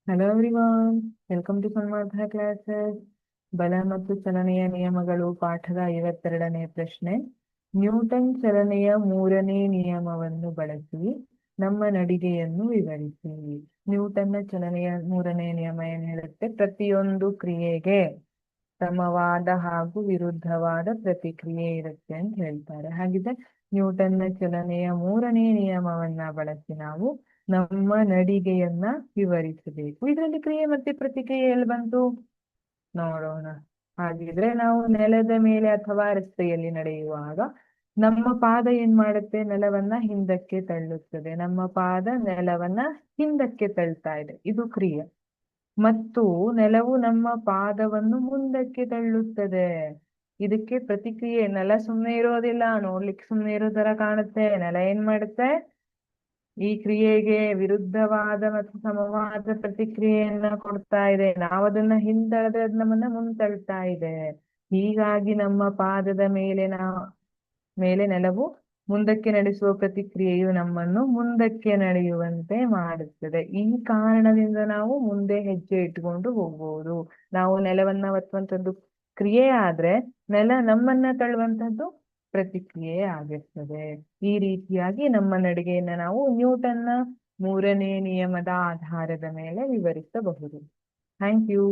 Hello everyone, welcome to Sanmartha classes. ಬಲ ಮತ್ತು ಚಲನೆಯ ನಿಯಮಗಳು ಪಾಠದ 52ನೇ ಪ್ರಶ್ನೆ. ನ್ಯೂಟನ್ ಚಲನೆಯ ಮೂರನೇ ನಿಯಮವನ್ನು ಬಳಸಿ ನಮ್ಮ ನಡಿಗೆಯನ್ನು ವಿವರಿಸಿ. ನ್ಯೂಟನ್ನ ಚಲನೆಯ ಮೂರನೇ ನಿಯಮ ಏನ್ ಹೇಳುತ್ತೆ? ಪ್ರತಿಯೊಂದು ಕ್ರಿಯೆಗೆ ಸಮವಾದ ಹಾಗೂ ವಿರುದ್ಧವಾದ ಪ್ರತಿಕ್ರಿಯೆ ಇರುತ್ತೆ ಅಂತ ಹೇಳ್ತಾರೆ. ಹಾಗಿದ್ರೆ ನ್ಯೂಟನ್ನ ಚಲನೆಯ ಮೂರನೇ ನಿಯಮವನ್ನ ಬಳಸಿ ನಾವು ನಮ್ಮ ನಡಿಗೆಯನ್ನ ವಿವರಿಸಬೇಕು. ಇದರಲ್ಲಿ ಕ್ರಿಯೆ ಮತ್ತೆ ಪ್ರತಿಕ್ರಿಯೆ ಎಲ್ಲಿ ಬಂತು ನೋಡೋಣ. ಹಾಗಿದ್ರೆ ನಾವು ನೆಲದ ಮೇಲೆ ಅಥವಾ ರಸ್ತೆಯಲ್ಲಿ ನಡೆಯುವಾಗ ನಮ್ಮ ಪಾದ ಏನ್ ಮಾಡುತ್ತೆ? ನೆಲವನ್ನ ಹಿಂದಕ್ಕೆ ತಳ್ಳುತ್ತದೆ. ನಮ್ಮ ಪಾದ ನೆಲವನ್ನ ಹಿಂದಕ್ಕೆ ತಳ್ತಾ ಇದೆ, ಇದು ಕ್ರಿಯೆ. ಮತ್ತು ನೆಲವು ನಮ್ಮ ಪಾದವನ್ನು ಮುಂದಕ್ಕೆ ತಳ್ಳುತ್ತದೆ, ಇದಕ್ಕೆ ಪ್ರತಿಕ್ರಿಯೆ. ನೆಲ ಸುಮ್ಮನೆ ಇರೋದಿಲ್ಲ, ನೋಡ್ಲಿಕ್ಕೆ ಸುಮ್ಮನೆ ಇರೋ ತರ ಕಾಣುತ್ತೆ. ನೆಲ ಏನ್ ಮಾಡುತ್ತೆ? ಈ ಕ್ರಿಯೆಗೆ ವಿರುದ್ಧವಾದ ಮತ್ತು ಸಮವಾದ ಪ್ರತಿಕ್ರಿಯೆಯನ್ನ ಕೊಡ್ತಾ ಇದೆ. ನಾವು ಅದನ್ನ ಹಿಂದಳೆದ್ರೆ ಅದು ನಮ್ಮನ್ನ ಮುಂತಳ್ತಾ ಇದೆ. ಹೀಗಾಗಿ ನಮ್ಮ ಪಾದದ ಮೇಲೆ ನೆಲವು ಮುಂದಕ್ಕೆ ನಡೆಸುವ ಪ್ರತಿಕ್ರಿಯೆಯು ನಮ್ಮನ್ನು ಮುಂದಕ್ಕೆ ನಡೆಯುವಂತೆ ಮಾಡುತ್ತದೆ. ಈ ಕಾರಣದಿಂದ ನಾವು ಮುಂದೆ ಹೆಜ್ಜೆ ಇಟ್ಟುಕೊಂಡು ಹೋಗ್ಬೋದು. ನಾವು ನೆಲವನ್ನ ಒತ್ತುವಂಥದ್ದು ಕ್ರಿಯೆ ಆದ್ರೆ, ನೆಲ ನಮ್ಮನ್ನ ತಳ್ಳುವಂಥದ್ದು ಪ್ರತಿಕ್ರಿಯೆ ಆಗಿರ್ತದೆ. ಈ ರೀತಿಯಾಗಿ ನಮ್ಮ ನಡಿಗೆಯನ್ನ ನಾವು ನ್ಯೂಟನ್ನ ಮೂರನೇ ನಿಯಮದ ಆಧಾರದ ಮೇಲೆ ವಿವರಿಸಬಹುದು. Thank you.